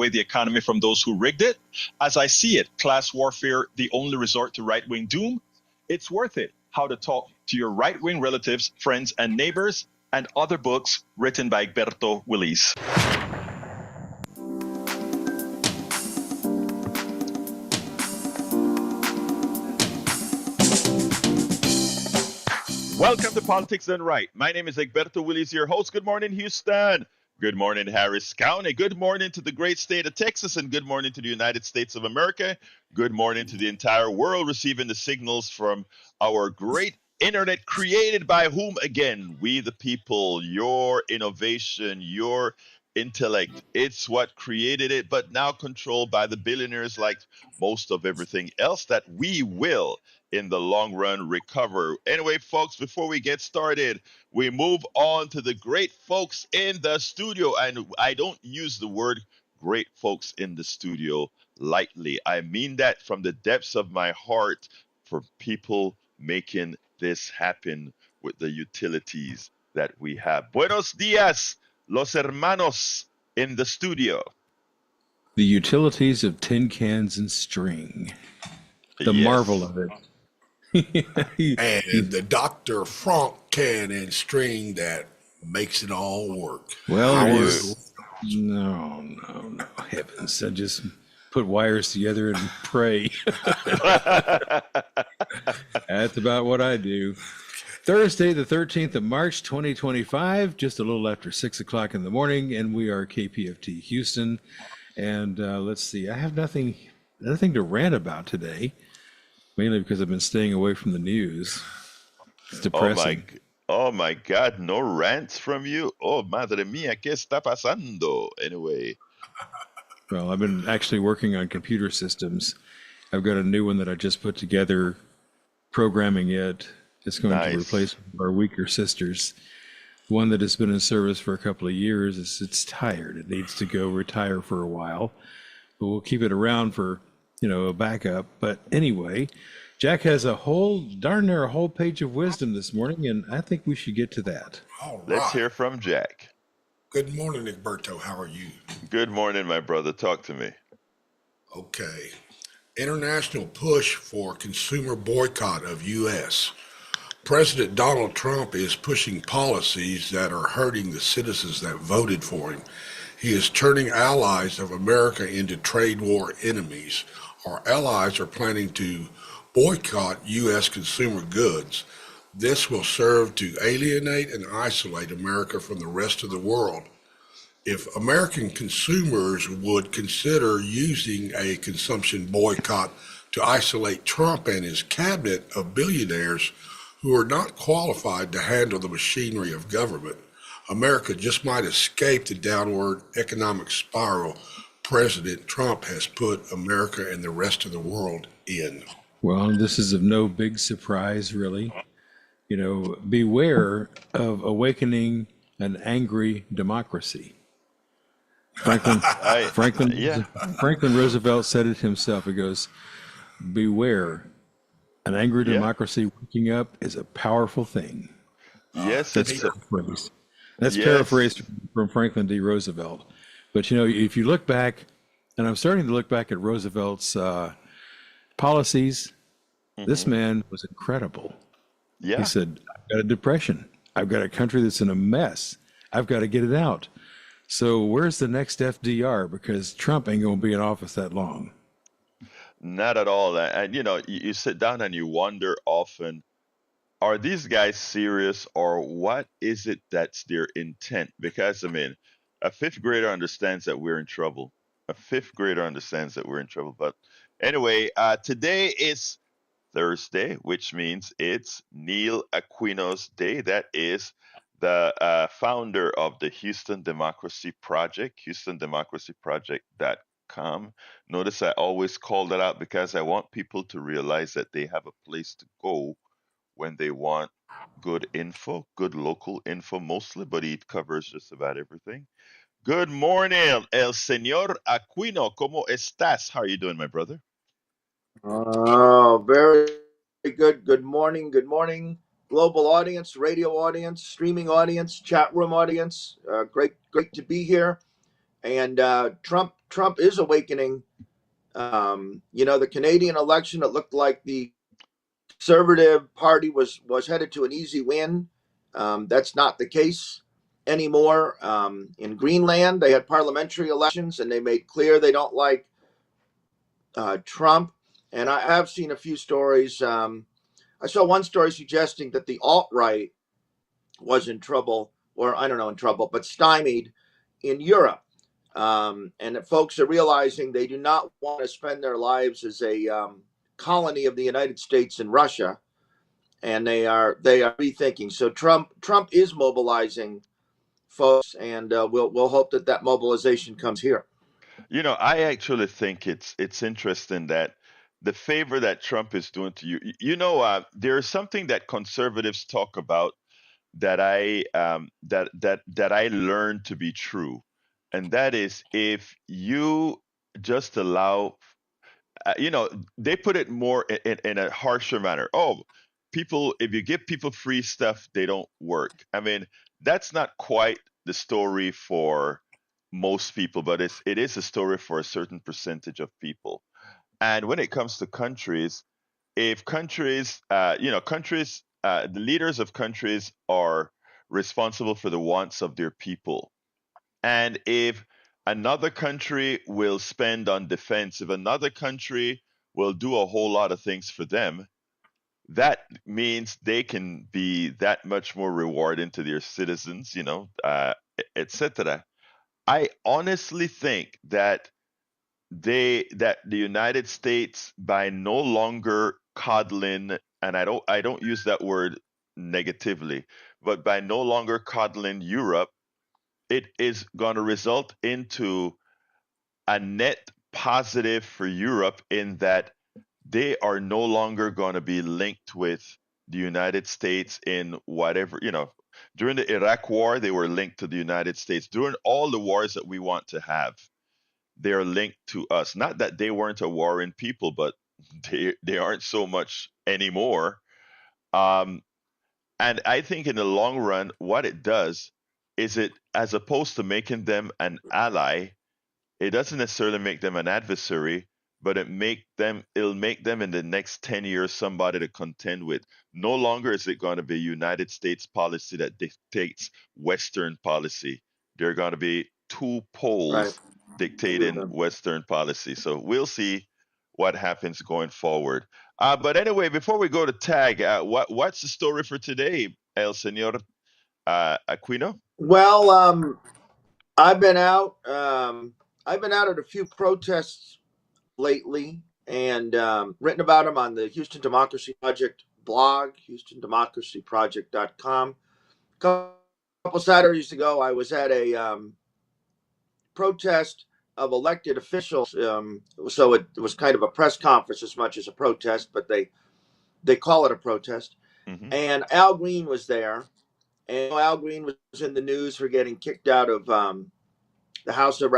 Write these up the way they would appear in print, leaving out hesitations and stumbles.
away the economy from those who rigged it. As I see it, class warfare, the only resort to right-wing doom. It's worth it. How to talk to your right-wing relatives, friends, and neighbors, and other books written by Egberto Willis. Welcome to Politics Done Right. My name is Egberto Willis, your host. Good morning, Houston. Good morning, Harris County. Good morning to the great state of Texas, and good morning to the United States of America. Good morning to the entire world receiving the signals from our great internet created by whom again? We the people, your innovation, your intellect. It's what created it, but now controlled by the billionaires like most of everything else that we will in the long run recover. Anyway, folks, before we get started, we move on to the great folks in the studio. And I don't use the word great folks in the studio lightly. I mean that from the depths of my heart for people making this happen with the utilities that we have. Buenos dias, los hermanos in the studio. The utilities of tin cans and string. The Yes. marvel of it. And the Dr. Frank can and string that makes it all work. Well, no, heavens. I just put wires together and pray. That's about what I do. Thursday, the 13th of March, 2025, just a little after 6 o'clock in the morning, and we are KPFT Houston. And let's see, I have nothing to rant about today. Mainly because I've been staying away from the news. It's depressing. Oh my God, no rants from you? Oh, madre mía, ¿qué está pasando? Anyway. Well, I've been actually working on computer systems. I've got a new one that I just put together, programming it. It's going to replace our weaker sisters. One that has been in service for a couple of years, it's tired. It needs to go retire for a while. But we'll keep it around for a backup. But anyway, Jack has a whole page of wisdom this morning, and I think we should get to that. All right. Let's hear from Jack. Good morning, Egberto. How are you? Good morning, my brother. Talk to me. Okay. International push for consumer boycott of U.S. President Donald Trump is pushing policies that are hurting the citizens that voted for him. He is turning allies of America into trade war enemies. Our allies are planning to boycott U.S. consumer goods. This will serve to alienate and isolate America from the rest of the world. If American consumers would consider using a consumption boycott to isolate Trump and his cabinet of billionaires who are not qualified to handle the machinery of government, America just might escape the downward economic spiral President Trump has put America and the rest of the world in. Well, this is of no big surprise, really. Beware of awakening an angry democracy. Franklin Roosevelt said it himself. He goes, beware, an angry democracy waking up is a powerful thing. Yes, that's paraphrased. That's paraphrased from Franklin D. Roosevelt. But, if you look back, and I'm starting to look back at Roosevelt's policies, this man was incredible. Yeah. He said, I've got a depression. I've got a country that's in a mess. I've got to get it out. So where's the next FDR? Because Trump ain't going to be in office that long. Not at all. And, you sit down and you wonder often, are these guys serious, or what is it that's their intent? Because, a fifth grader understands that we're in trouble. But anyway, today is Thursday, which means it's Neil Aquino's day. That is the founder of the Houston Democracy Project, HoustonDemocracyProject.com. Notice I always call that out because I want people to realize that they have a place to go when they want good info, good local info mostly, but he covers just about everything. Good morning, el señor Aquino. ¿Cómo estás? How are you doing, my brother? Very good. Good morning. Good morning. Global audience, radio audience, streaming audience, chat room audience. Great to be here. And Trump Trump is awakening. The Canadian election, it looked like the Conservative Party was headed to an easy win. That's not the case anymore. In Greenland, they had parliamentary elections, and they made clear they don't like Trump. And I have seen a few stories. I saw one story suggesting that the alt-right was in trouble, or I don't know, in trouble, but stymied in Europe. And that folks are realizing they do not want to spend their lives as a colony of the United States in Russia, and they are rethinking. So Trump is mobilizing folks, and we'll hope that mobilization comes here. I actually think it's interesting that the favor that Trump is doing to you. There's something that conservatives talk about that I learned to be true, and that is if you just allow, they put it more in a harsher manner. Oh, people, if you give people free stuff, they don't work. I mean, that's not quite the story for most people, but it is a story for a certain percentage of people. And when it comes to countries, if the leaders of countries are responsible for the wants of their people, and if another country will spend on defense, if another country will do a whole lot of things for them, that means they can be that much more rewarding to their citizens, etc. I honestly think that the United States, by no longer coddling, and I don't use that word negatively, but by no longer coddling Europe, it is going to result into a net positive for Europe in that they are no longer going to be linked with the United States in whatever, during the Iraq war, they were linked to the United States. During all the wars that we want to have, they are linked to us. Not that they weren't a warring people, but they aren't so much anymore. Um, and I think in the long run, what it does is it, as opposed to making them an ally, it doesn't necessarily make them an adversary, but it'll make them in the next 10 years somebody to contend with. No longer is it going to be United States policy that dictates Western policy. There are going to be two Right. poles dictating Western policy. So we'll see what happens going forward. But anyway, before we go to tag, what's the story for today, El Señor Aquino? Well, I've been out. I've been out at a few protests lately, and written about them on the Houston Democracy Project blog, HoustonDemocracyProject.com. A couple Saturdays ago, I was at a protest of elected officials. So it was kind of a press conference as much as a protest, but they call it a protest. Mm-hmm. And Al Green was there. And Al Green was in the news for getting kicked out of the House of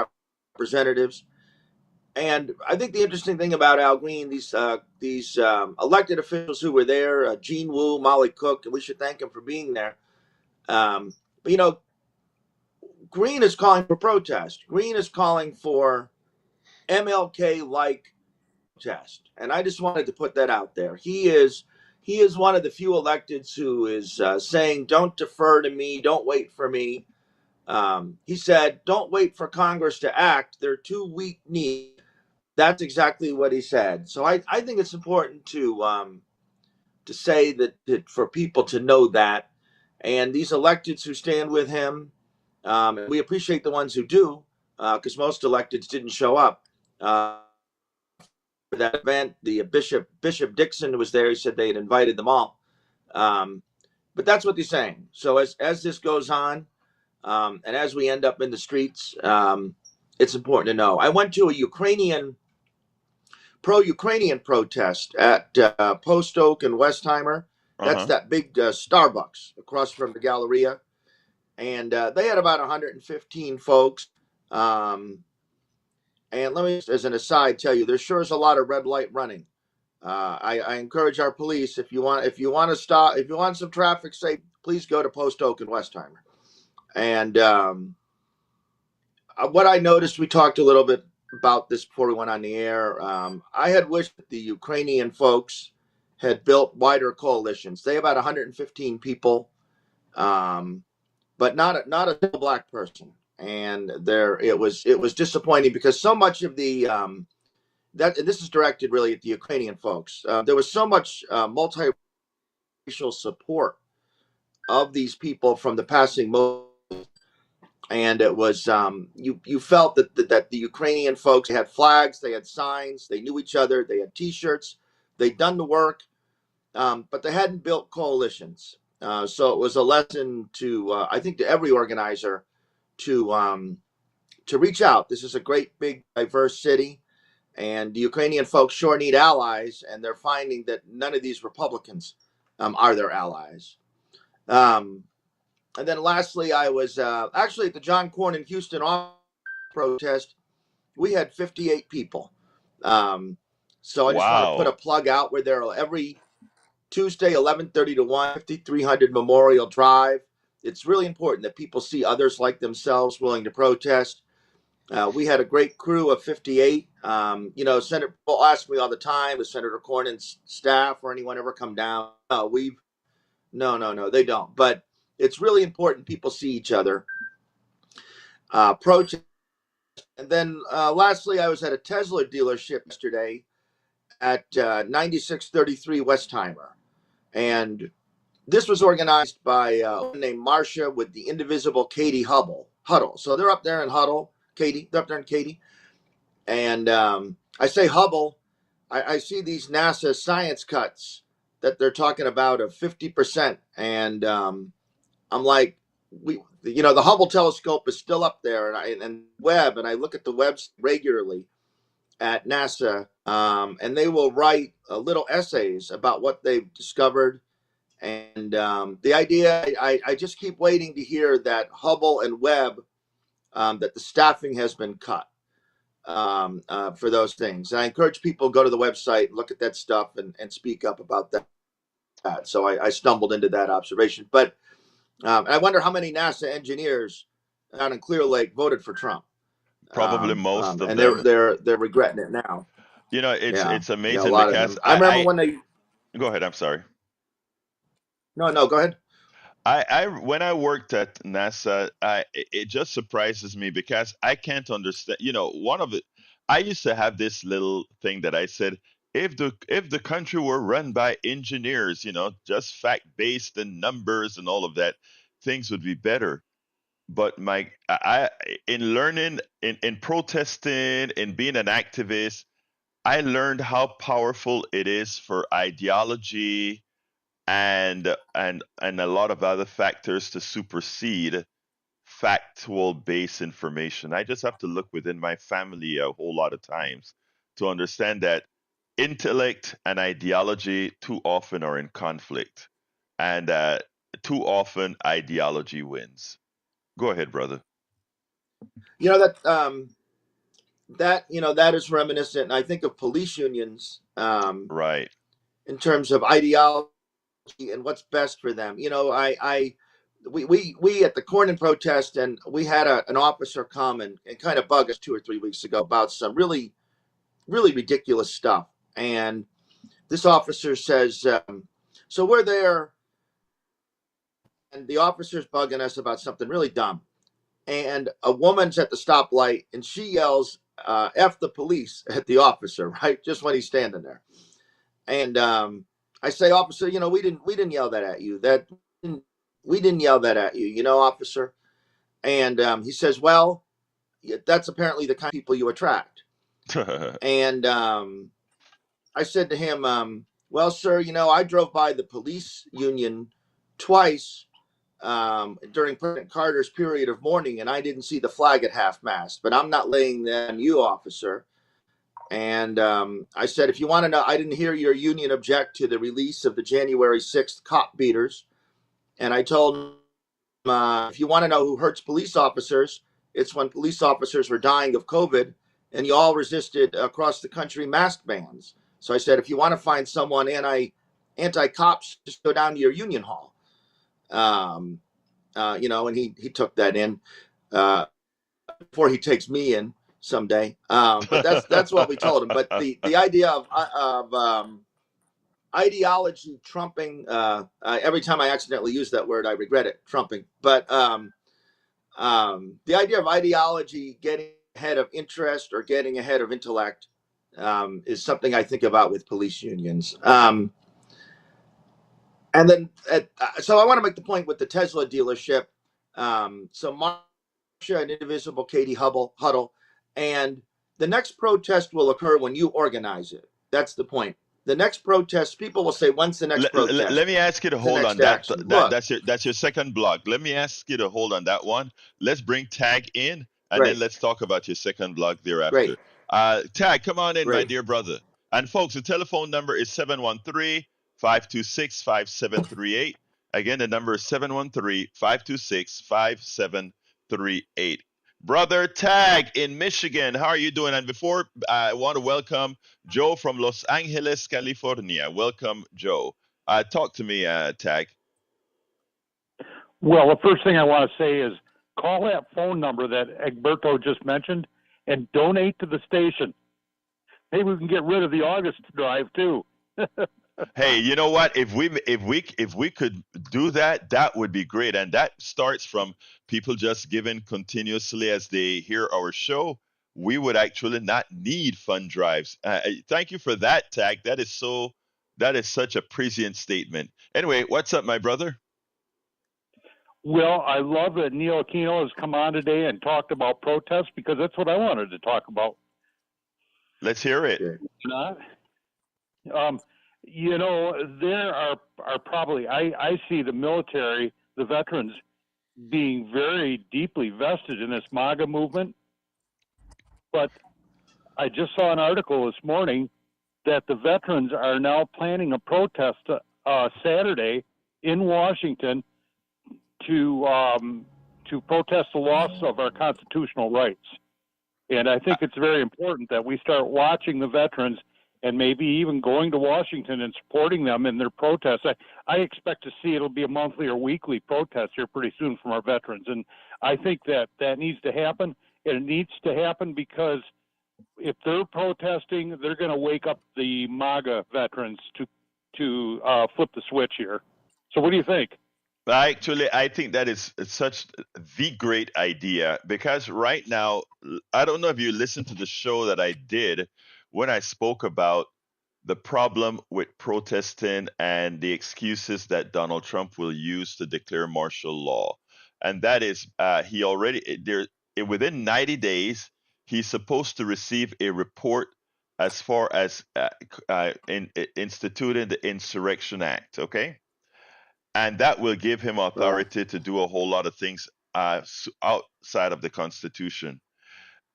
Representatives. And I think the interesting thing about Al Green, these elected officials who were there, Gene Wu, Molly Cook, and we should thank him for being there. But Green is calling for protest. Green is calling for MLK-like protest, and I just wanted to put that out there. He is one of the few electeds who is saying, "Don't defer to me. Don't wait for me." He said, "Don't wait for Congress to act. They're too weak-kneed." That's exactly what he said. So I think it's important to say that for people to know that, and these electeds who stand with him, we appreciate the ones who do, because most electeds didn't show up for that event. The Bishop Dixon was there. He said they had invited them all, but that's what they're saying. So as this goes on, and as we end up in the streets, it's important to know. I went to a pro-Ukrainian protest at Post Oak and Westheimer. That's that big Starbucks across from the Galleria. And they had about 115 folks. And let me, as an aside, tell you, there sure is a lot of red light running. I encourage our police, if you want to stop, if you want some traffic safe, please go to Post Oak and Westheimer. And what I noticed, we talked a little bit about this before we went on the air. I had wished that the Ukrainian folks had built wider coalitions. They have about 115 people, but not a single black person. And it was disappointing because so much of the that this is directed really at the Ukrainian folks. There was so much multiracial support of these people from the passing moment, and it was you felt that the Ukrainian folks had flags, they had signs, they knew each other, they had T-shirts, they'd done the work, but they hadn't built coalitions. So it was a lesson to I think to every organizer to reach out. This is a great, big, diverse city, and the Ukrainian folks sure need allies, and they're finding that none of these Republicans are their allies. And then lastly, I was actually at the John Cornyn Houston protest. We had 58 people. So I just want to put a Wow. plug out where there are every Tuesday, 11:30 to 1, 5300 Memorial Drive. It's really important that people see others like themselves willing to protest. We had a great crew of 58. Senator people ask me all the time, does Senator Cornyn's staff or anyone ever come down? No, they don't. But it's really important people see each other. Protest. And then lastly, I was at a Tesla dealership yesterday at 9633 Westheimer. And this was organized by a woman named Marcia with the indivisible Katie Huddle. So they're up there in Huddle, Katie. They're up there in Katie. And I say Hubble. I see these NASA science cuts that they're talking about of 50%. And I'm like, the Hubble telescope is still up there, and Webb, and I look at the Webbs regularly at NASA, and they will write little essays about what they've discovered. And the idea, I just keep waiting to hear that Hubble and Webb, that the staffing has been cut for those things. And I encourage people to go to the website, look at that stuff, and speak up about that. So I stumbled into that observation. But I wonder how many NASA engineers out in Clear Lake voted for Trump. Probably most of And them. they're regretting it now. Yeah, It's yeah, a amazing lot of because them. I remember when they. go ahead. I'm sorry. No, go ahead. I when I worked at NASA, it just surprises me because I can't understand. One of it, I used to have this little thing that I said, if the country were run by engineers, just fact based and numbers and all of that, things would be better. But in learning, in protesting, in being an activist, I learned how powerful it is for ideology and a lot of other factors to supersede factual based information. I just have to look within my family a whole lot of times to understand that intellect and ideology too often are in conflict, and too often ideology wins. Go ahead, brother. You know that is reminiscent. And I think of police unions Right. in terms of ideology and what's best for them. We at the Cornyn protest, and we had an officer come and kind of bug us 2 or 3 weeks ago about some really, really ridiculous stuff. And this officer says, so we're there, and the officer's bugging us about something really dumb. And a woman's at the stoplight, and she yells, F the police at the officer, right? Just when he's standing there. And I say, officer, we didn't yell that at you. We didn't yell that at you, officer. And he says, well, that's apparently the kind of people you attract. And I said to him, well, sir, I drove by the police union twice during President Carter's period of mourning, and I didn't see the flag at half-mast. But I'm not laying that on you, officer. And I said, if you want to know, I didn't hear your union object to the release of the January 6th cop beaters. And I told him, if you want to know who hurts police officers, it's when police officers were dying of COVID and you all resisted across the country mask bans. So I said, if you want to find someone anti-cops, just go down to your union hall. And he took that in before he takes me in. someday. But that's what we told him. But the idea of ideology trumping, every time I accidentally use that word, I regret it, trumping. But the idea of ideology getting ahead of interest or getting ahead of intellect is something I think about with police unions. And then, so I want to make the point with the Tesla dealership. So Marsha and Indivisible Katie Huddle, and the next protest will occur when you organize it. That's the point. The next protest, people will say, "When's the next protest?" Let me ask you to The hold next on that, action. Look, that's your second block. Let me ask you to hold on that one. Let's bring Tag in, and then great, let's talk about your second block thereafter. great, Tag, come on in, my great. dear brother. And folks, the telephone number is 713-526-5738. Again, the number is 713-526-5738. Brother Tag in Michigan, how are you doing? And before, I want to welcome Joe from Los Angeles, California. Welcome, Joe. Talk to me, Tag. Well, the first thing I want to say is call that phone number that Egberto just mentioned and donate to the station. Maybe we can get rid of the August drive too. Hey, you know what? If we could do that, that would be great. And that starts from people just giving continuously as they hear our show. We would actually not need fund drives. Thank you for that, Tag. That is such a prescient statement. Anyway, what's up, my brother? Well, I love that Neil Aquino has come on today and talked about protests because that's what I wanted to talk about. Let's hear it. Not, you know, there are probably I see the military, the veterans, being very deeply vested in this MAGA movement. But I just saw an article this morning that the veterans are now planning a protest Saturday in Washington to protest the loss of our constitutional rights. And I think it's very important that we start watching the veterans and maybe even going to Washington and supporting them in their protests. I expect to see it'll be a monthly or weekly protest here pretty soon from our veterans. And I think that needs to happen. And it needs to happen because if they're protesting, they're going to wake up the MAGA veterans to flip the switch here. So what do you think? Actually, I think that is such the great idea because right now, I don't know if you listened to the show that I did when I spoke about the problem with protesting and the excuses that Donald Trump will use to declare martial law. And that is, he already, within 90 days, he's supposed to receive a report as far as instituting the Insurrection Act, okay? And that will give him authority to do a whole lot of things outside of the Constitution.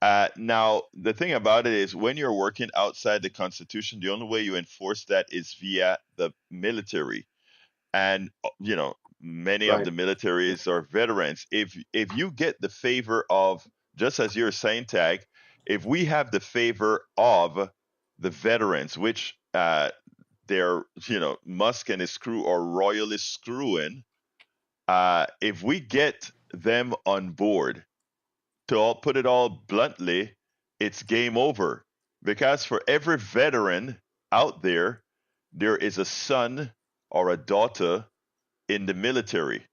Now, the thing about it is, when you're working outside the Constitution, the only way you enforce that is via the military. And you know, many of the militaries are veterans. If you get the favor of, just as you're saying, Tag, if we have the favor of the veterans, which they're, you know, Musk and his crew are royally screwing. If we get them on board, to all put it all bluntly, it's game over. Because for every veteran out there, there is a son or a daughter in the military.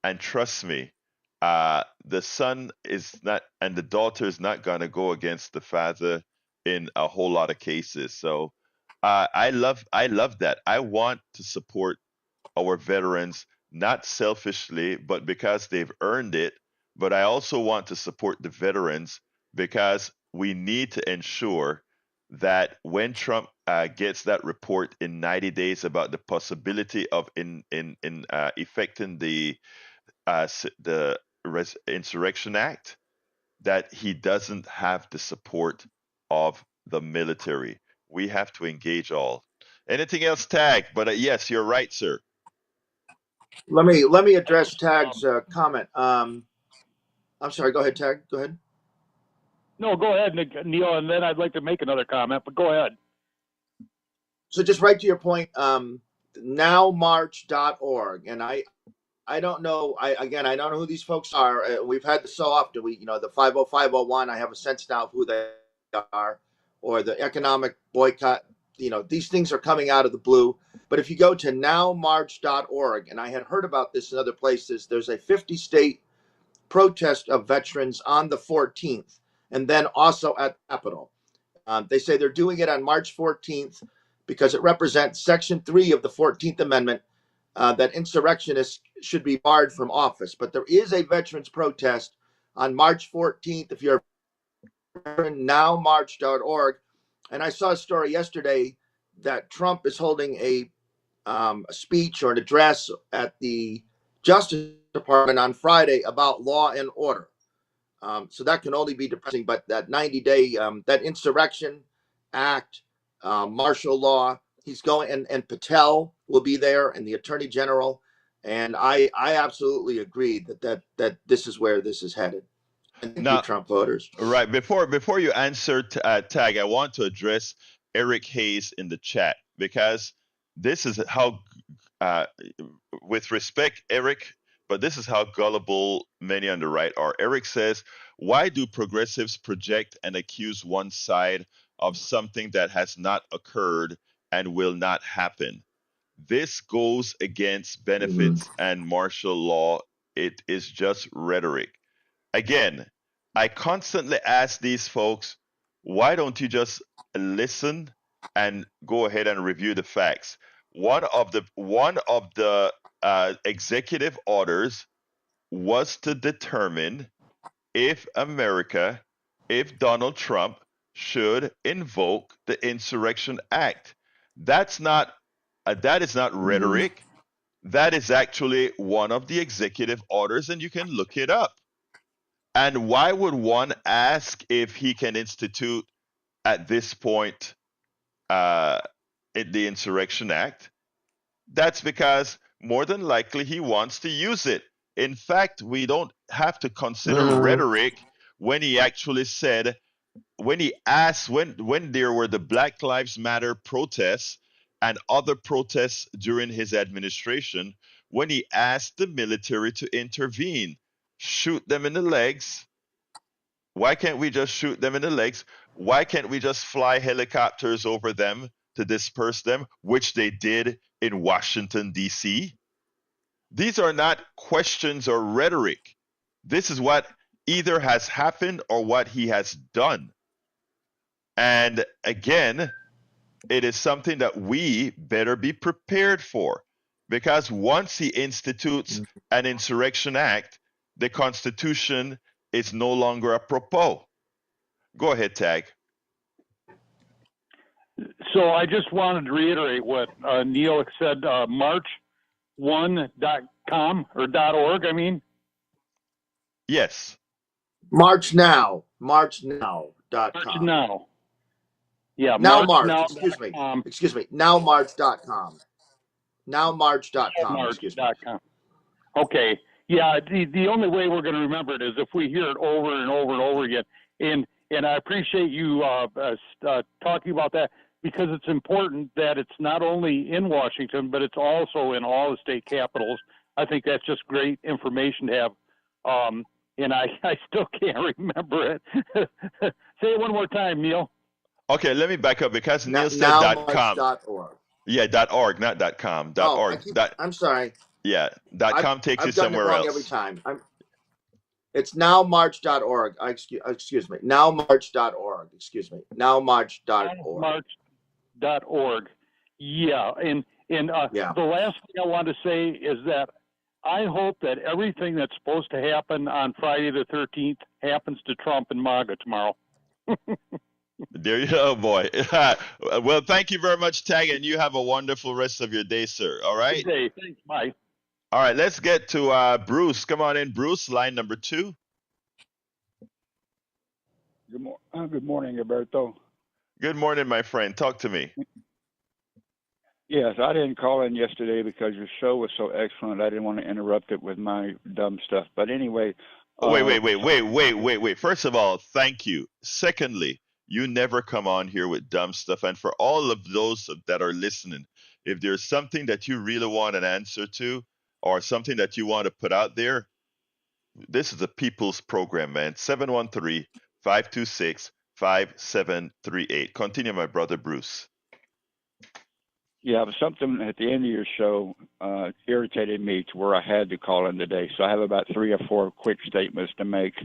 And trust me, the son is not, and the daughter is not going to go against the father in a whole lot of cases. So I love that. I want to support our veterans, not selfishly, but because they've earned it. But I also want to support the veterans because we need to ensure that when Trump gets that report in 90 days about the possibility of effecting the Insurrection Act, that he doesn't have the support of the military. We have to engage all. Anything else, Tag? But yes, you're right, sir. Let me address Tag's comment. I'm sorry. Go ahead, Tag. Go ahead. No, go ahead, Neil, and then I'd like to make another comment, but go ahead. So just right to your point, nowmarch.org, and I I don't know. I don't know who these folks are. We've had this so often. The 50501. I have a sense now of who they are, or the economic boycott. These things are coming out of the blue. But if you go to nowmarch.org, and I had heard about this in other places, there's a 50-state protest of veterans on the 14th, and then also at the Capitol. They say they're doing it on March 14th because it represents Section 3 of the 14th Amendment, that insurrectionists should be barred from office. But there is a veterans protest on March 14th. If you're nowmarch.org, and I saw a story yesterday that Trump is holding a speech or an address at the Justice Department on Friday about law and order. So that can only be depressing. But that 90-day, that insurrection act, martial law, he's going, and Patel will be there, and the Attorney General. And I absolutely agree that this is where this is headed. And thank you, Now, Trump voters. right before you answer Tag, I want to address Eric Hayes in the chat, because this is how, uh, with respect, Eric, but this is how gullible many on the right are. Eric says, "Why do progressives project and accuse one side of something that has not occurred and will not happen? This goes against Mhm. benefits and martial law. It is just rhetoric." Again, I constantly ask these folks, why don't you just listen and go ahead and review the facts? One of the executive orders was to determine if America, if Donald Trump should invoke the Insurrection Act. That is not Mhm. rhetoric. That is actually one of the executive orders, and you can look it up. And why would one ask if he can institute at this point uh, the Insurrection Act? That's because more than likely he wants to use it. In fact, we don't have to consider Mhm. rhetoric when he actually said, when he asked, when there were the Black Lives Matter protests and other protests during his administration, when he asked the military to intervene, shoot them in the legs. Why can't we just shoot them in the legs? Why can't we just fly helicopters over them to disperse them, which they did in Washington, D.C.? These are not questions or rhetoric. This is what either has happened or what he has done. And again, it is something that we better be prepared for, because once he institutes an insurrection act, the Constitution is no longer apropos. Go ahead, Tag. So I just wanted to reiterate what Neil said, march1.com or .org, I mean. Yes. Marchnow.com. March now. Yeah, Now March, excuse me. marchnow.com. Excuse me. Nowmarch.com. Nowmarch.com, excuse me. March.com. Okay. Yeah, the only way we're going to remember it is if we hear it over and over and over again. And I appreciate you talking about that, because it's important that it's not only in Washington, but it's also in all the state capitals. I think that's just great information to have. And I still can't remember it. Say it one more time, Neil. Okay, let me back up, because Neil said .com. Nowmarch.org. Yeah, .org, not .com. Oh, .org. I'm sorry. Yeah, .com takes you I've done it somewhere wrong every else. time. It's nowmarch.org. Excuse me. Nowmarch.org. Excuse me. Nowmarch.org. March.org. Yeah, and Yeah. the last thing I want to say is that I hope that everything that's supposed to happen on Friday the 13th happens to Trump and MAGA tomorrow. There you go, boy. Well, thank you very much, Tag, and you have a wonderful rest of your day, sir. All right? Good day. Thanks. Bye. All right, let's get to Bruce. Come on in, Bruce, line number 2. Good morning, Alberto. Good morning, my friend. Talk to me. Yes, I didn't call in yesterday because your show was so excellent. I didn't want to interrupt it with my dumb stuff. But anyway. Wait. First of all, thank you. Secondly, you never come on here with dumb stuff. And for all of those that are listening, if there's something that you really want an answer to, or something that you want to put out there, this is a people's program, man. 713-526-5738. Continue, my brother Bruce. Yeah, but something at the end of your show irritated me to where I had to call in today. So I have about 3 or 4 quick statements to make.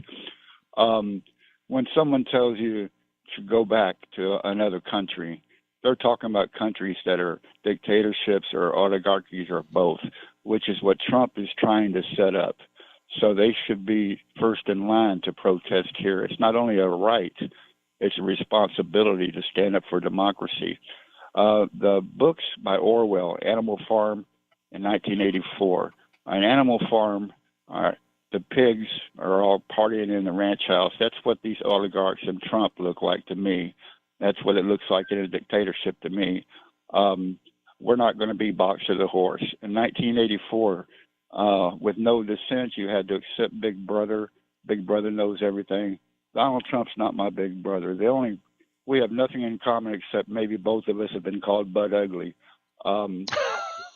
When someone tells you to go back to another country, they're talking about countries that are dictatorships or oligarchies or both, which is what Trump is trying to set up. So they should be first in line to protest here. It's not only a right, it's a responsibility to stand up for democracy. The books by Orwell, Animal Farm in 1984. An Animal Farm, the pigs are all partying in the ranch house. That's what these oligarchs and Trump look like to me. That's what it looks like in a dictatorship to me. We're not going to be boxed to the horse. In 1984, with no dissent, you had to accept Big Brother. Big Brother knows everything. Donald Trump's not my big brother. We have nothing in common except maybe both of us have been called Bud Ugly. And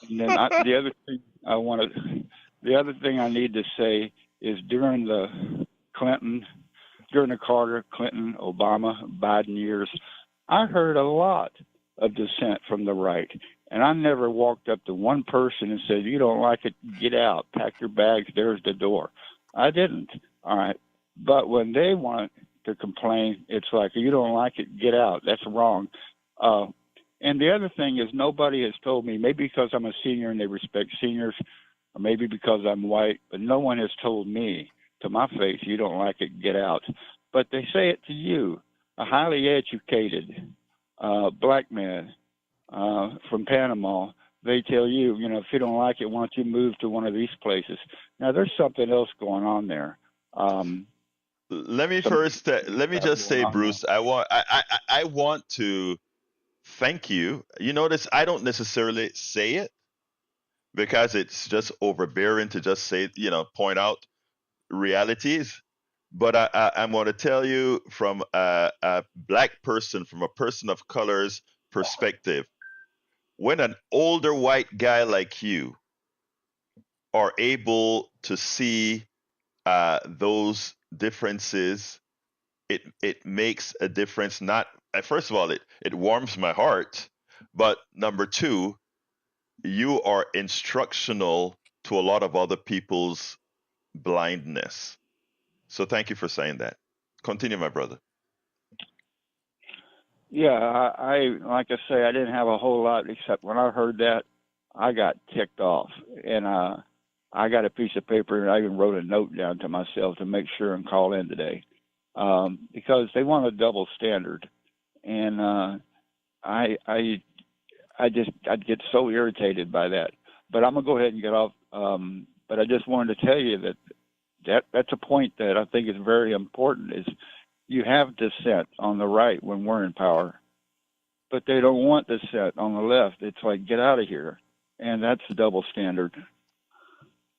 then the other thing I need to say is during the Carter, Clinton, Obama, Biden years, I heard a lot of dissent from the right. And I never walked up to one person and said, "You don't like it, get out, pack your bags, there's the door." I didn't. All right. But when they want to complain, it's like, "You don't like it, get out." That's wrong. And the other thing is nobody has told me, maybe because I'm a senior and they respect seniors, or maybe because I'm white, but no one has told me to my face, "You don't like it, get out." But they say it to you, a highly educated black man from Panama. They tell you, if you don't like it, why don't you move to one of these places? Now, there's something else going on there. Let me just say, Bruce, I want to thank you. You notice I don't necessarily say it because it's just overbearing to just say, point out realities. But I'm going to tell you from a black person, from a person of color's perspective, when an older white guy like you are able to see those differences, it makes a difference. Not first of all, it warms my heart, but number two, you are instructional to a lot of other people's blindness. So thank you for saying that. Continue, my brother. Yeah, I like I say, I didn't have a whole lot except when I heard that, I got ticked off, and I got a piece of paper and I even wrote a note down to myself to make sure and call in today, because they want a double standard, and I'd get so irritated by that. But I'm gonna go ahead and get off. But I just wanted to tell you that's a point that I think is very important. Is you have dissent on the right when we're in power, but they don't want dissent on the left. It's like, get out of here. And that's a double standard.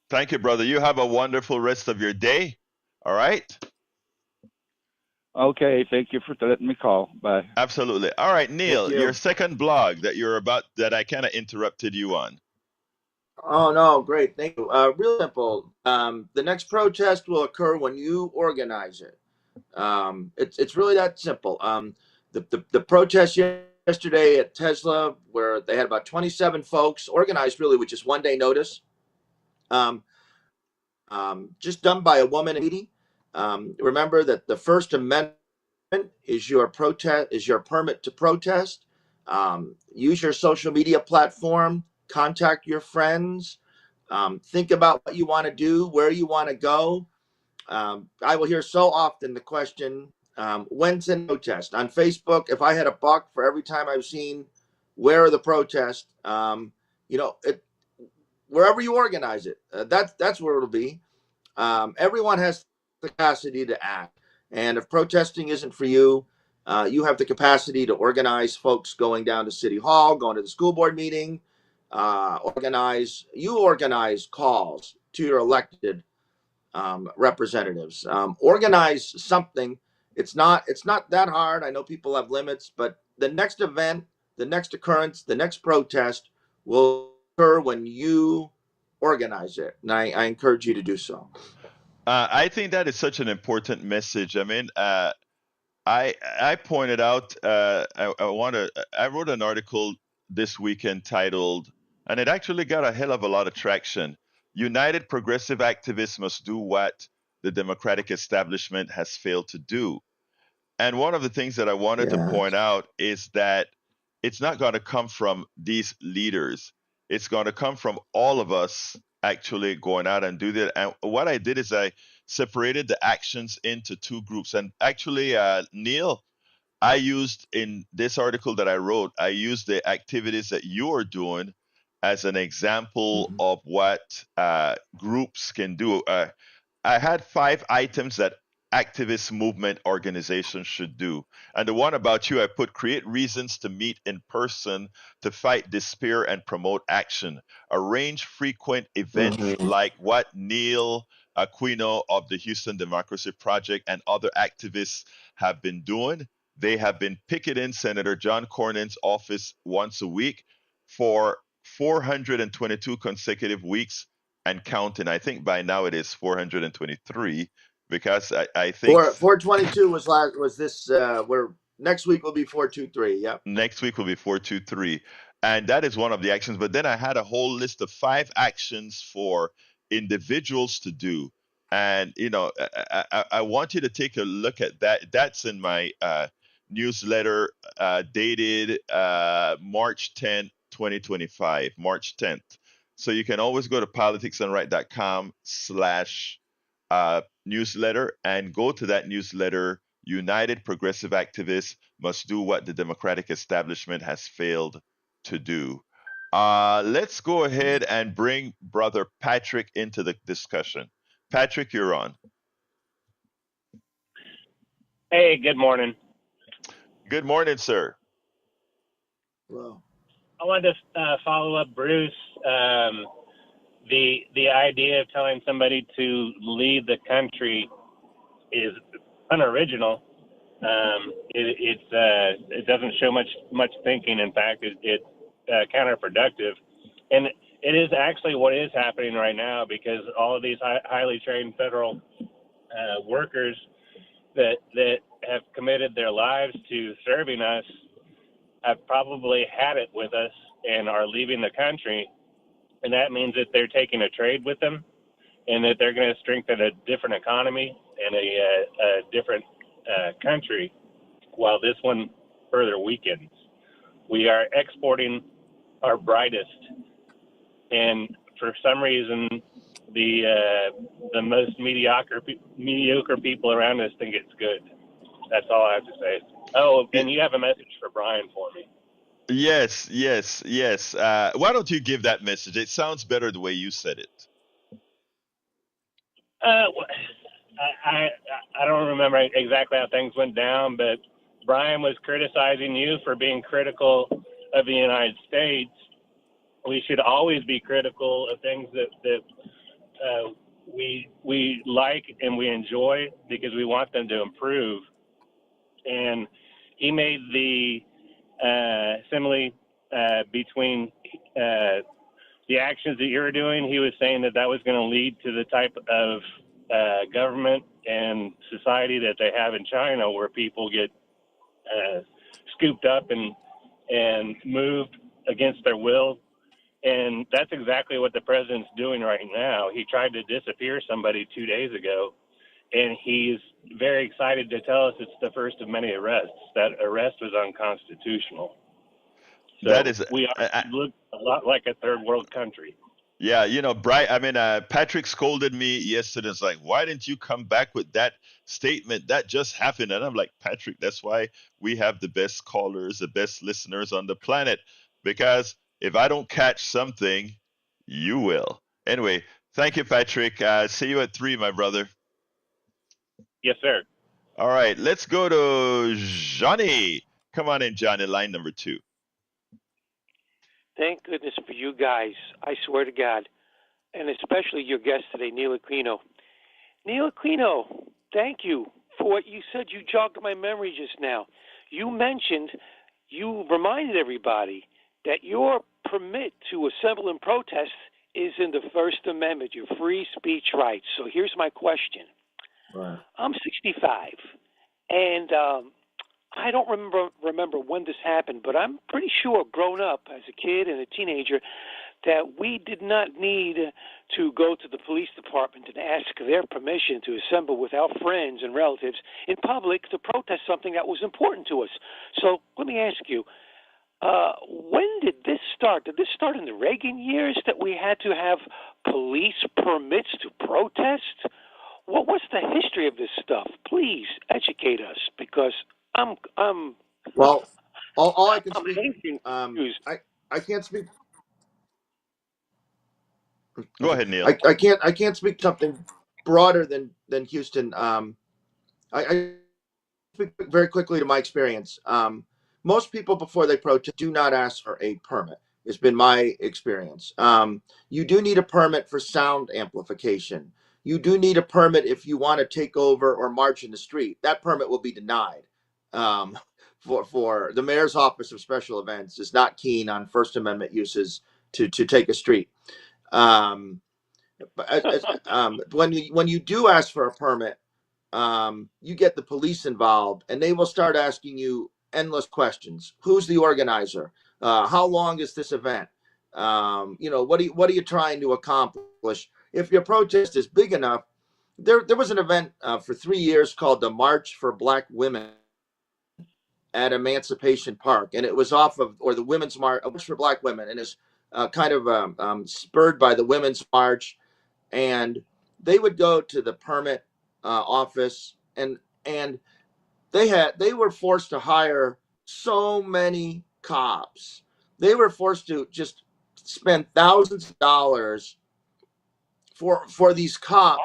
Thank you, brother. You have a wonderful rest of your day. All right? Okay. Thank you for letting me call. Bye. Absolutely. All right, Neil, Thank you. your second blog that I kind of interrupted you on. Oh, no, great. Thank you. Real simple. The next protest will occur when you organize it. It's really that simple. The protest yesterday at Tesla, where they had about 27 folks organized, really with just 1 day notice, just done by a woman and lady. Remember that the First Amendment is your permit to protest. Use your social media platform. Contact your friends. Think about what you want to do, where you want to go. I will hear so often the question, when's the protest? On Facebook, if I had a buck for every time I've seen where are the protests, wherever you organize it, that's where it'll be. Everyone has the capacity to act. And if protesting isn't for you, you have the capacity to organize folks going down to City Hall, going to the school board meeting, organize calls to your elected representatives. Organize something. It's not that hard. I know people have limits, but the next event, the next occurrence, the next protest will occur when you organize it. And I encourage you to do so. I think that is such an important message. I mean, I pointed out I wrote an article this weekend titled, and it actually got a hell of a lot of traction. United progressive activists must do what the Democratic establishment has failed to do. And one of the things that I wanted to Yeah. point out is that it's not going to come from these leaders. It's going to come from all of us actually going out and do that. And what I did is I separated the actions into two groups. And actually, Neil, I used in this article that I wrote, I used the activities that you are doing as an example Mhm. of what groups can do. I had 5 items that activist movement organizations should do. And the one about you, I put create reasons to meet in person to fight despair and promote action. Arrange frequent events Mhm. like what Neil Aquino of the Houston Democracy Project and other activists have been doing. They have been picketing Senator John Cornyn's office once a week for 422 consecutive weeks and counting. I think by now it is 423 because I think 422 was this where next week will be 423. Yep. next week will be 423. And that is one of the actions. But then I had a whole list of 5 actions for individuals to do. And, I want you to take a look at that. That's in my newsletter dated March 10th, 2025, March 10th. So you can always go to politicsandright.com/newsletter and go to that newsletter. United Progressive Activists must do what the Democratic establishment has failed to do. Let's go ahead and bring Brother Patrick into the discussion. Patrick, you're on. Hey, good morning. Good morning, sir. Well, I wanted to follow up, Bruce. The idea of telling somebody to leave the country is unoriginal. It doesn't show much thinking. In fact, it's counterproductive, and it is actually what is happening right now because all of these highly trained federal workers that have committed their lives to serving us have probably had it with us and are leaving the country, and that means that they're taking a trade with them, and that they're going to strengthen a different economy and a different country, while this one further weakens. We are exporting our brightest, and for some reason, the most mediocre people around us think it's good. That's all I have to say. Oh, and you have a message for Brian for me. Yes, yes, yes. Why don't you give that message? It sounds better the way you said it. I don't remember exactly how things went down, but Brian was criticizing you for being critical of the United States. We should always be critical of things that we like and we enjoy because we want them to improve. And he made the simile between the actions that you're doing. He was saying that was going to lead to the type of government and society that they have in China, where people get scooped up and moved against their will. And that's exactly what the president's doing right now. He tried to disappear somebody 2 days ago, and he's very excited to tell us it's the first of many arrests. That arrest was unconstitutional. So That is, we look a lot like a third world country. yeah, Patrick scolded me yesterday. It's like, why didn't you come back with that statement? That just happened. And I'm like, Patrick, that's why we have the best callers, the best listeners on the planet. Because if I don't catch something, you will. Anyway, thank you, Patrick. See you at 3, my brother. Yes, sir. All right, let's go to Johnny. Come on in, Johnny, line number 2. Thank goodness for you guys. I swear to God. And especially your guest today, Neil Aquino. Neil Aquino, thank you for what you said. You jogged my memory just now. You reminded everybody that your permit to assemble and protest is in the First Amendment, your free speech rights. So here's my question. Right. I'm 65, and I don't remember when this happened, but I'm pretty sure growing up as a kid and a teenager that we did not need to go to the police department and ask their permission to assemble with our friends and relatives in public to protest something that was important to us. So let me ask you, when did this start? Did this start in the Reagan years that we had to have police permits to protest? What's the history of this stuff? Please educate us, because I'm Well, all I can I'm speak. ancient confused. I can't speak. Go Okay. ahead, Neil. I can't speak something broader than Houston. I speak very quickly to my experience. Most people before they protest do not ask for a permit. It's been my experience. You do need a permit for sound amplification. You do need a permit if you want to take over or march in the street. That permit will be denied. Um, for the mayor's office of special events is not keen on First Amendment uses to take a street. Um, but when you do ask for a permit, you get the police involved, and they will start asking you endless questions. Who's the organizer? How long is this event? What are you trying to accomplish? If your protest is big enough, there was an event for 3 years called the March for Black Women at Emancipation Park, and it was or the Women's March for Black Women, and it's kind of spurred by the Women's March, and they would go to the permit office, and they were forced to hire so many cops. They were forced to just spend thousands of dollars for these cops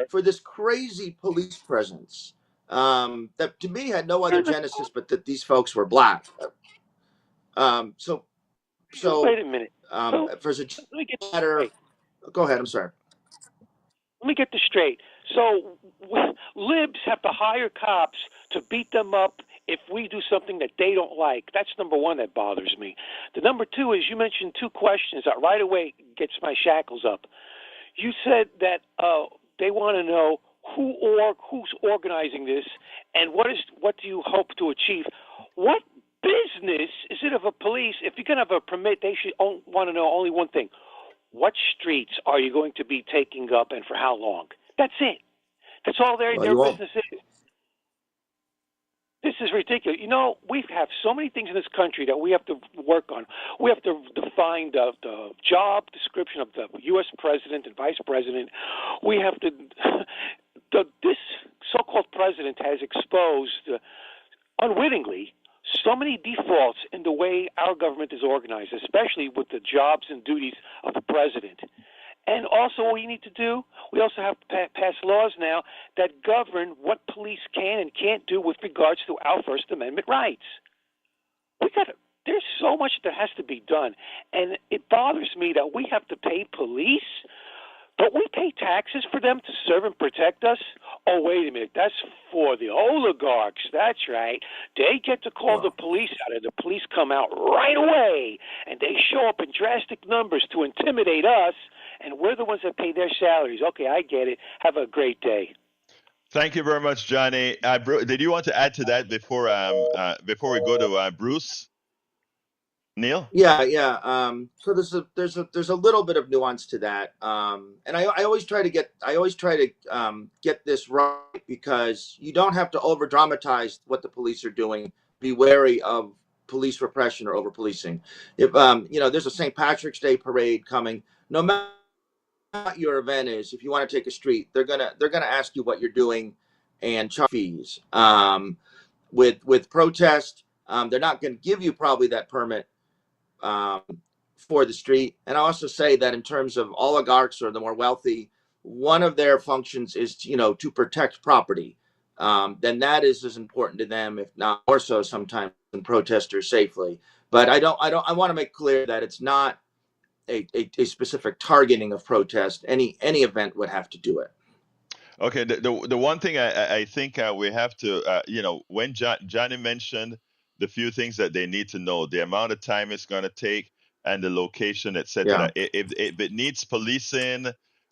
for this crazy police presence that to me had no other genesis but that these folks were black. So Wait a minute. for a Let me get this matter, straight. go ahead. I'm sorry. Let me get this straight. So libs have to hire cops to beat them up if we do something that they don't like. That's number one that bothers me. The number two is you mentioned two questions that right away gets my shackles up. You said that they want to know who's organizing this and what do you hope to achieve. What business is it of a police? If you're going to have a permit, they should want to know only one thing. What streets are you going to be taking up and for how long? That's it. That's all their business is. This is ridiculous. We have so many things in this country that we have to work on. We have to define the job description of the U.S. president and vice president. We have to. This so-called president has exposed unwittingly so many defaults in the way our government is organized, especially with the jobs and duties of the president. And also what we need to do, we also have to pass laws now that govern what police can and can't do with regards to our First Amendment rights. There's so much that has to be done. And it bothers me that we have to pay police, but we pay taxes for them to serve and protect us. Oh, wait a minute. That's for the oligarchs. That's right. They get to call the police out, and the police come out right away, and they show up in drastic numbers to intimidate us, and we're the ones that pay their salaries. Okay, I get it. Have a great day. Thank you very much, Johnny. Did you want to add to that before we go to Bruce? Neil? Yeah. So there's a little bit of nuance to that, and I always try to get this right, because you don't have to over dramatize what the police are doing. Be wary of police repression or over policing. If there's a St. Patrick's Day parade coming, no matter what your event is, if you want to take a street, they're gonna ask you what you're doing and charge fees. With protest, they're not going to give you probably that permit for the street. And I also say that in terms of oligarchs or the more wealthy, one of their functions is to protect property. Then that is as important to them, if not more so sometimes, than protesters safely. But I want to make clear that it's not a specific targeting of protest. Any event would have to do it. Okay, the one thing I think we have to, when Johnny mentioned the few things that they need to know, the amount of time it's going to take, and the location, etc. Yeah. If it needs policing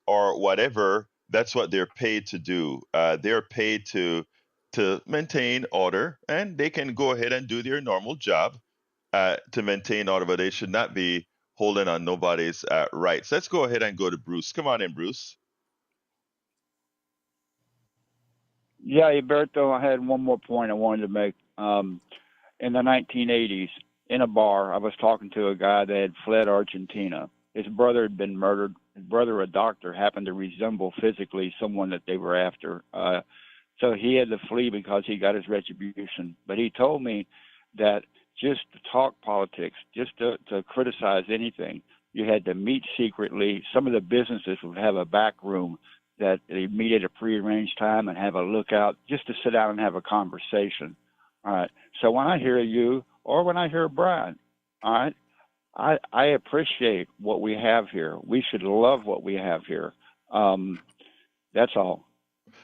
or whatever, that's what they're paid to do. They're paid to maintain order, and they can go ahead and do their normal job to maintain order, but they should not be holding on nobody's rights. Let's go ahead and go to Bruce. Come on in, Bruce. Yeah, Alberto, I had one more point I wanted to make. In the 1980s, in a bar, I was talking to a guy that had fled Argentina. His brother had been murdered. His brother, a doctor, happened to resemble physically someone that they were after. So he had to flee because he got his retribution. But he told me that just to talk politics, just to criticize anything, you had to meet secretly. Some of the businesses would have a back room that they meet at a prearranged time and have a lookout just to sit down and have a conversation. All right. So when I hear you or when I hear Brian, all right, I appreciate what we have here. We should love what we have here. That's all.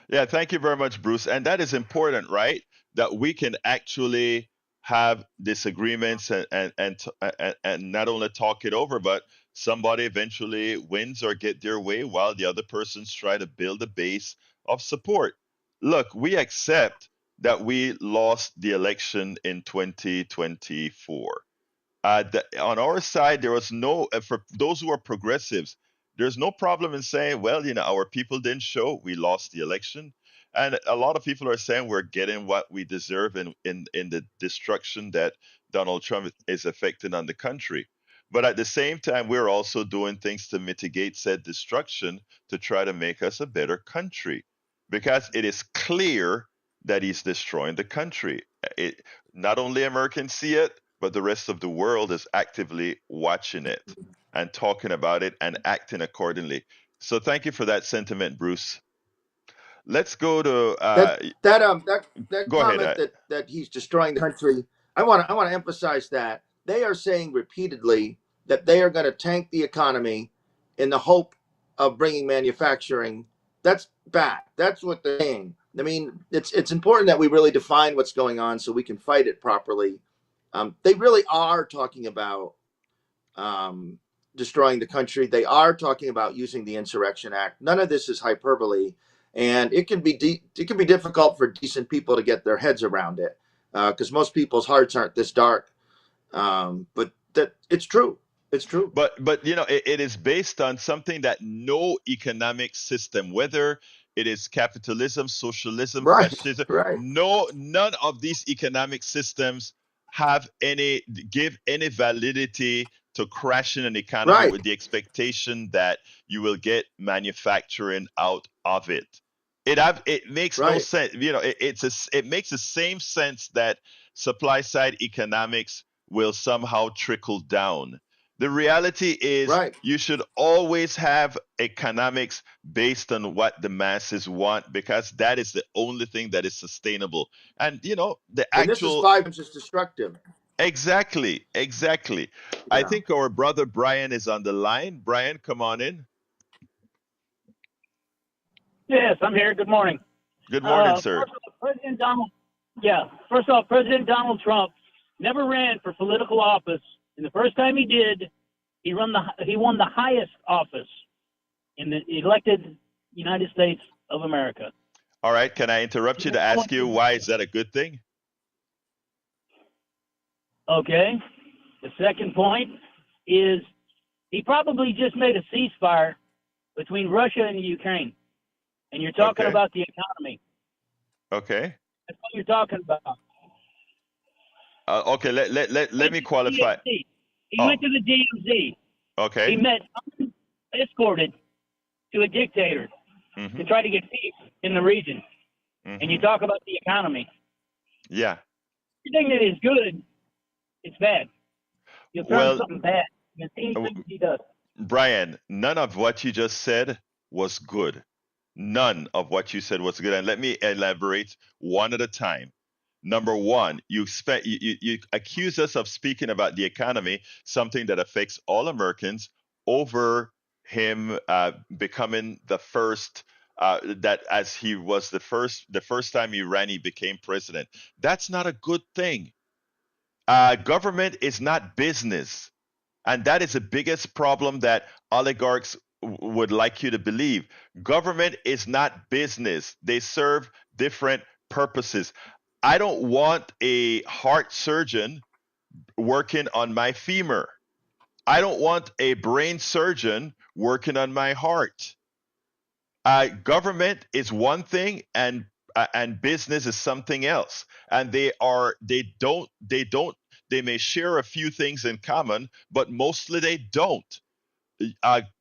Yeah, thank you very much, Bruce. And that is important, right? That we can actually have disagreements and not only talk it over, but somebody eventually wins or get their way while the other person's try to build a base of support. Look, we accept that we lost the election in 2024. On our side, there was no, for those who are progressives, there's no problem in saying, well, our people didn't show, we lost the election. And a lot of people are saying we're getting what we deserve in the destruction that Donald Trump is affecting on the country. But at the same time, we're also doing things to mitigate said destruction to try to make us a better country. Because it is clear that he's destroying the country. Not only Americans see it, but the rest of the world is actively watching it and talking about it and acting accordingly. So thank you for that sentiment, Bruce. Let's go to That go ahead. comment that he's destroying the country. I want to emphasize that they are saying repeatedly that they are going to tank the economy in the hope of bringing manufacturing. That's bad. That's what they're saying. I mean, it's important that we really define what's going on so we can fight it properly. They really are talking about destroying the country. They are talking about using the Insurrection Act. None of this is hyperbole, and it can be difficult for decent people to get their heads around it because most people's hearts aren't this dark. But that it's true. It's true. But it is based on something that no economic system, whether it is capitalism, socialism, Right. fascism, Right. none of these economic systems give any validity to crashing an economy Right. with the expectation that you will get manufacturing out of it. It makes no Right. sense. It makes the same sense that supply side economics will somehow trickle down. The reality is Right. you should always have economics based on what the masses want because that is the only thing that is sustainable. And the And this is actual 5 times as destructive. exactly. I Yeah. think our brother Brian is on the line. Brian, come on in. Yes, I'm here. Good morning. Good morning, sir. First off, President Donald Trump never ran for political office, and the first time he did, he won the highest office in the elected United States of America. All right, can I interrupt you to ask you why is that a good thing? Okay. The second point is he probably just made a ceasefire between Russia and Ukraine, and you're talking Okay. about the economy. Okay. That's what you're talking about. Okay. Let me qualify. He Oh. went to the DMZ. Okay. He met escorted to a dictator to try to get peace in the region. And you talk about the economy. Yeah. Everything that is good, it's bad. You'll turn Well, something bad. Anything he does. Brian, none of what you just said was good. None of what you said was good. And let me elaborate one at a time. Number one, you accuse us of speaking about the economy, something that affects all Americans, over him becoming the first. That as he was the first time he ran, he became president. That's not a good thing. Government is not business. And that is the biggest problem that oligarchs would like you to believe. Government is not business, they serve different purposes. I don't want a heart surgeon working on my femur. I don't want a brain surgeon working on my heart. Government is one thing, and business is something else, and they may share a few things in common, but mostly they don't.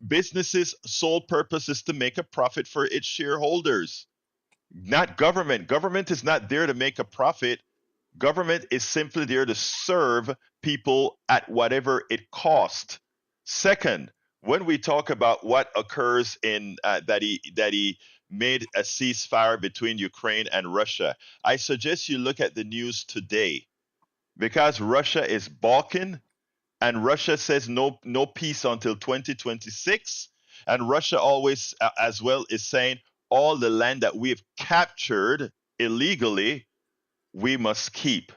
Businesses' sole purpose is to make a profit for its shareholders, not government. Government is not there to make a profit. Government is simply there to serve people at whatever it costs. Second, when we talk about what occurs in that he made a ceasefire between Ukraine and Russia, I suggest you look at the news today because Russia is balking, and Russia says no peace until 2026, and Russia always as well is saying all the land that we have captured illegally we must keep.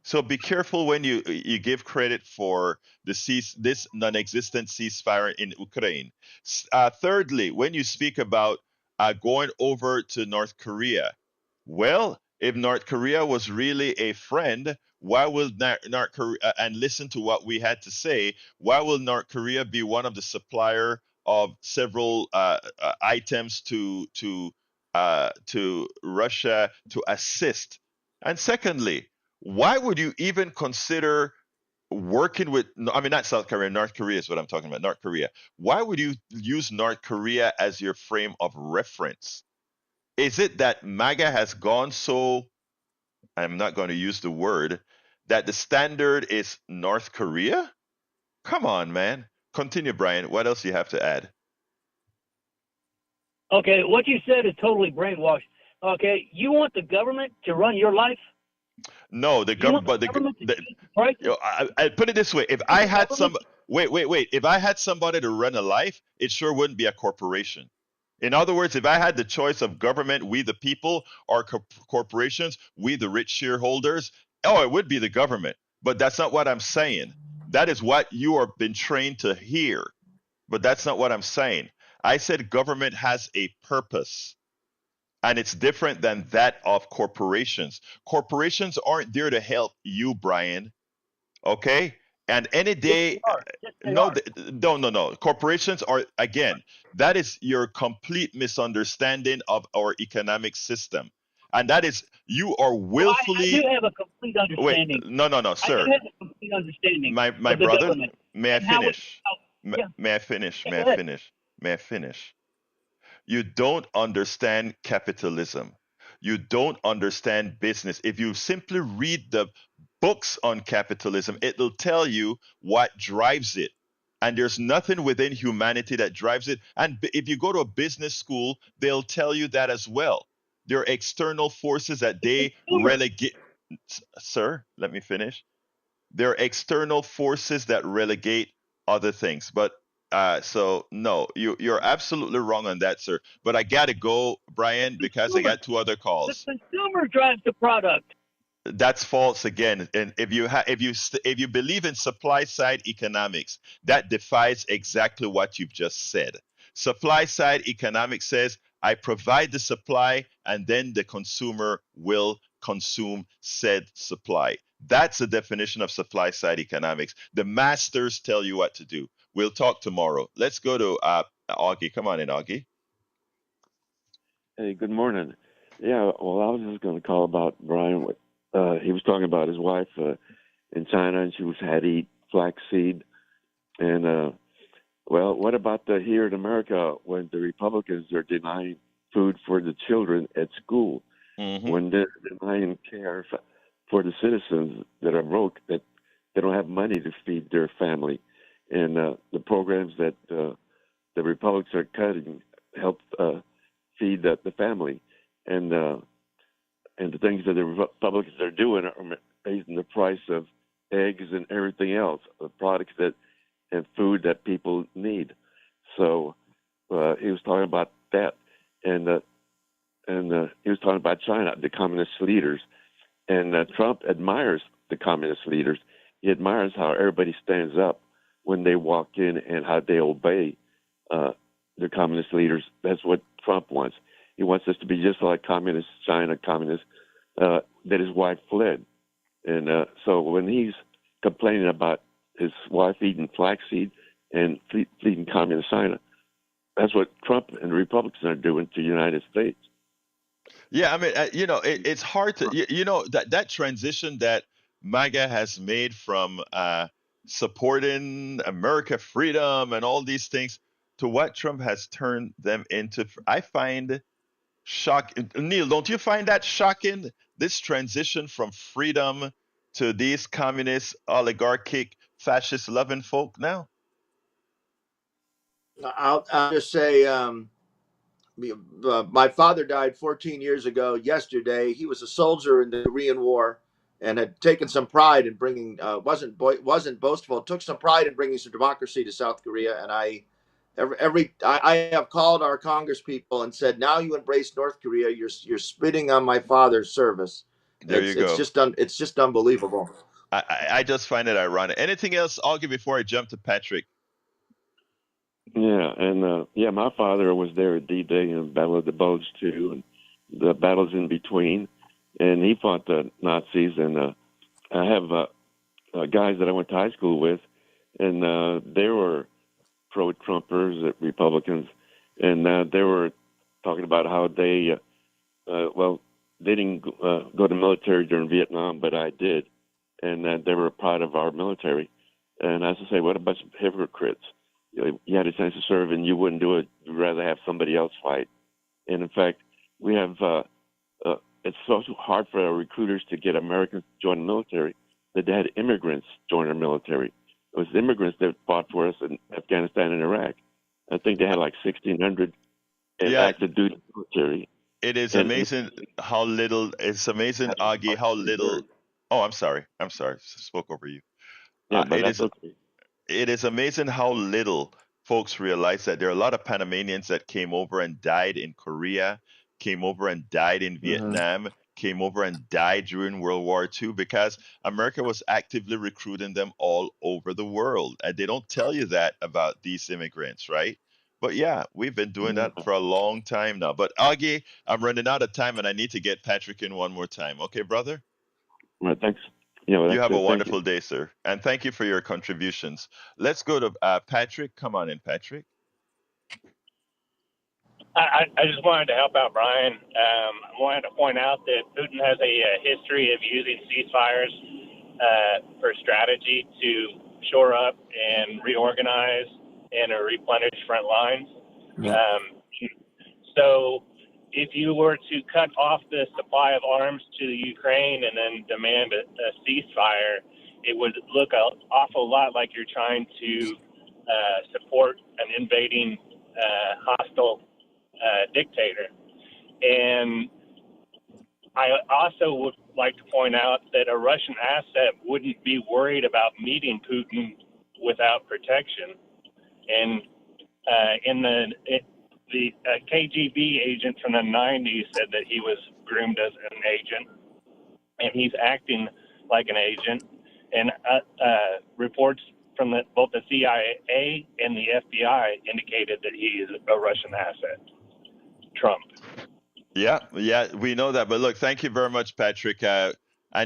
So be careful when you give credit for this non-existent ceasefire in Ukraine. Thirdly, when you speak about going over to North Korea, well, if North Korea was really a friend, why will North Korea, and listen to what we had to say, why will North Korea be one of the supplier of several items to Russia to assist? And secondly, why would you even consider working with, I mean, not South Korea, North Korea is what I'm talking about, North Korea. Why would you use North Korea as your frame of reference? Is it that MAGA has gone so, I'm not going to use the word, that the standard is North Korea? Come on, man. Continue, Brian. What else do you have to add? Okay, what you said is totally brainwashed. Okay, you want the government to run your life? No, the You want government, the but government to keep prices? you know, I put it this way: if You want I the had government some, wait, if I had somebody to run a life, it sure wouldn't be a corporation. In other words, if I had the choice of government, we the people, or corporations, we the rich shareholders, oh, it would be the government. But that's not what I'm saying. That is what you are been trained to hear. But that's not what I'm saying. I said government has a purpose, and it's different than that of corporations. Corporations aren't there to help you, Brian. Okay? And any yes, they day, are. Yes, they no, are. no. Corporations are, again, that is your complete misunderstanding of our economic system. And that is, you are Well, I do willfully, have a complete wait, understanding. no, I do sir. have a complete understanding My of the brother, government may I and how it. finish? How, yeah, May I finish? yeah, May go I ahead. finish? May I finish? You don't understand capitalism. You don't understand business. If you simply read the books on capitalism, it'll tell you what drives it. And there's nothing within humanity that drives it. And if you go to a business school, they'll tell you that as well. There are external forces that The they consumer. relegate. Sir, let me finish. There are external forces that relegate other things. But so no, you're absolutely wrong on that, sir. But I gotta go, Brian, because I Consumer. got two other The calls. consumer drives the product. That's false again. And if you believe in supply side economics, that defies exactly what you've just said. Supply side economics says I provide the supply and then the consumer will consume said supply. That's the definition of supply side economics. The masters tell you what to do. We'll talk tomorrow. Let's go to Augie. Come on in, Augie. Hey, good morning. Yeah, well, I was just going to call about Brian. He was talking about his wife in China, and she was had to eat flaxseed. And well, what about here in America when the Republicans are denying food for the children at school, Mm-hmm. when they're denying care for the citizens that are broke, that they don't have money to feed their family, and the programs that the Republicans are cutting help feed the family, and and the things that the Republicans are doing are raising the price of eggs and everything else, the products that and food that people need. So he was talking about that, and he was talking about China, the communist leaders, and Trump admires the communist leaders. He admires how everybody stands up when they walk in and how they obey the communist leaders. That's what Trump wants. He wants us to be just like communist China, that his wife fled. And so when he's complaining about his wife eating flaxseed and fleeing communist China, that's what Trump and the Republicans are doing to the United States. Yeah, I mean, it's hard to, that transition that MAGA has made from supporting America freedom and all these things to what Trump has turned them into. I find shocking. Neil, don't you find that shocking? This transition from freedom to these communist, oligarchic, fascist loving folk now? I'll just say, my father died 14 years ago yesterday. He was a soldier in the Korean War and had taken some pride in bringing wasn't boastful, took some pride in bringing some democracy to South Korea. And I have called our Congress people and said, now you embrace North Korea, you're spitting on my father's service. There you go. It's just unbelievable. I just find it ironic. Anything else, Augie, before I jump to Patrick? Yeah, and my father was there at D-Day and Battle of the Bulge too, and the battles in between, and he fought the Nazis. And I have guys that I went to high school with, and they were pro-Trumpers, Republicans, and they were talking about how they, they didn't go to the military during Vietnam, but I did, and they were proud of our military. And I used to say, what about some hypocrites? You had a chance to serve and you wouldn't do it. You'd rather have somebody else fight. And in fact, we have, it's so hard for our recruiters to get Americans to join the military that they had immigrants join our military. It was immigrants that fought for us in Afghanistan and Iraq. I think they had like 1,600 active duty military. It is amazing how little, it's amazing, Augie, how little. Oh, I'm sorry. Spoke over you. Yeah, but that's okay. It is amazing how little folks realize that there are a lot of Panamanians that came over and died in Korea, came over and died in Vietnam, came over and died during World War II because America was actively recruiting them all over the world. And they don't tell you that about these immigrants, right? But yeah, we've been doing that for a long time now. But Augie, I'm running out of time and I need to get Patrick in one more time. Okay, brother? All right, thanks. You have a wonderful day, sir. And thank you for your contributions. Let's go to Patrick. Come on in, Patrick. I just wanted to help out Brian. I wanted to point out that Putin has a history of using ceasefires for strategy to shore up and reorganize and replenish front lines. Yeah. So if you were to cut off the supply of arms to Ukraine and then demand a ceasefire, it would look an awful lot like you're trying to support an invading hostile dictator. And I also would like to point out that a Russian asset wouldn't be worried about meeting Putin without protection. And the KGB agent from the 90s said that he was groomed as an agent, and he's acting like an agent. And reports from both the CIA and the FBI indicated that he is a Russian asset. Trump. Yeah, we know that. But look, thank you very much, Patrick. And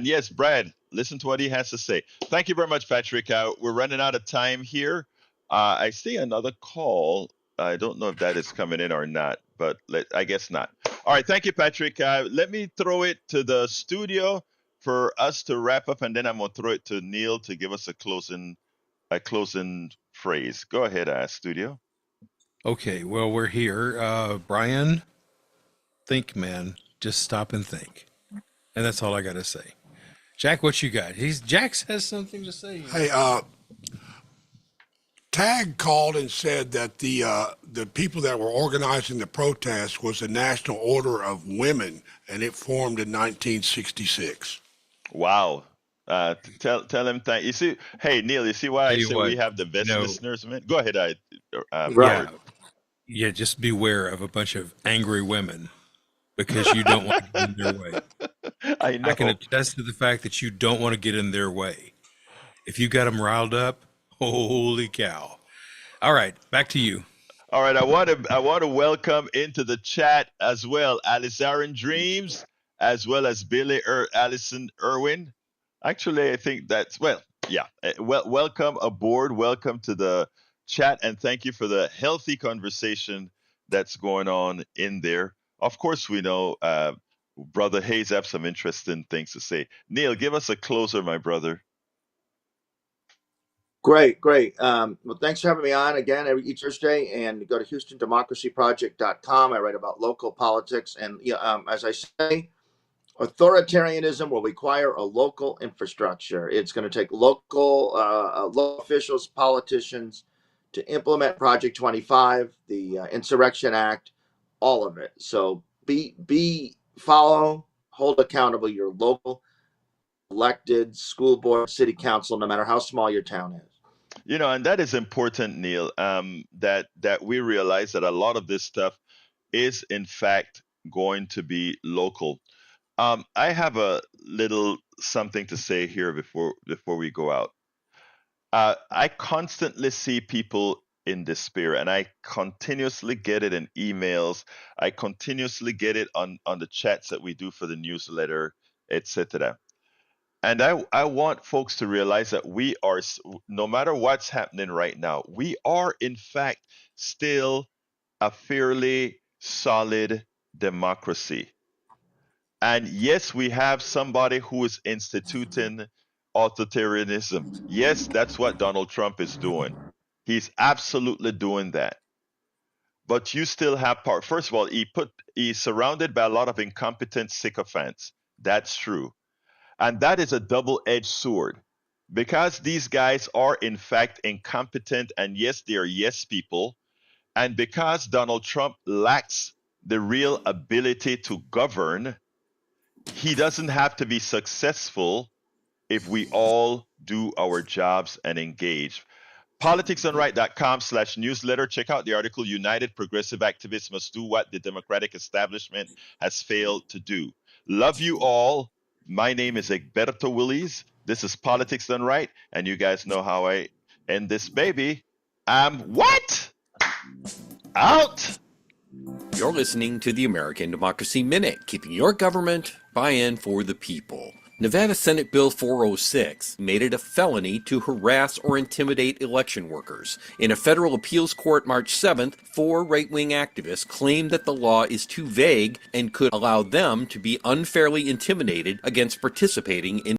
yes, Brad, listen to what he has to say. Thank you very much, Patrick. We're running out of time here. I see another call. I don't know if that is coming in or not, but I guess not. All right, thank you, Patrick. Let me throw it to the studio for us to wrap up, and then I'm going to throw it to Neil to give us a closing phrase. Go ahead, studio. Okay, well, we're here. Brian, think, man. Just stop and think. And that's all I got to say. Jack, what you got? Jack has something to say. Hey, Tag called and said that the people that were organizing the protest was the National Order of Women, and it formed in 1966. Wow. Tell him thank you. See, hey Neil, you see why I say we have the best listeners, man? Go ahead, Yeah, just beware of a bunch of angry women because you don't want to get in their way. I know. I can attest to the fact that you don't want to get in their way. If you got them riled up, Holy cow. All right, back to you. All right, I want to welcome into the chat as well Alizarin Dreams, as well as Allison Irwin. Actually, I think that's well, yeah. Welcome aboard. Welcome to the chat, and thank you for the healthy conversation that's going on in there. Of course, we know Brother Hayes have some interesting things to say. Neil, give us a closer, my brother. Great, great. Well, thanks for having me on again each Thursday. And go to HoustonDemocracyProject.com. I write about local politics, and as I say, authoritarianism will require a local infrastructure. It's going to take local officials, politicians, to implement Project 25, the Insurrection Act, all of it. So follow, hold accountable your local elected school board, city council, no matter how small your town is. And that is important, Neil. That we realize that a lot of this stuff is in fact going to be local. I have a little something to say here before we go out. I constantly see people in despair, and I continuously get it in emails. I continuously get it on the chats that we do for the newsletter, etc. And I want folks to realize that we are, no matter what's happening right now, we are in fact still a fairly solid democracy. And yes, we have somebody who is instituting authoritarianism. Yes, that's what Donald Trump is doing. He's absolutely doing that. But you still have power. First of all, he's surrounded by a lot of incompetent sycophants. That's true. And that is a double-edged sword because these guys are in fact incompetent, and yes, they are yes people. And because Donald Trump lacks the real ability to govern, he doesn't have to be successful if we all do our jobs and engage. politicsdoneright.com/newsletter. Check out the article, United Progressive Activists Must Do What the Democratic Establishment Has Failed to Do. Love you all. My name is Egberto Willies. This is Politics Done Right, and you guys know how I end this baby. What? Out. You're listening to the American Democracy Minute, keeping your government buy-in for the people. Nevada Senate Bill 406 made it a felony to harass or intimidate election workers. In a federal appeals court March 7th, 4 right-wing activists claimed that the law is too vague and could allow them to be unfairly intimidated against participating in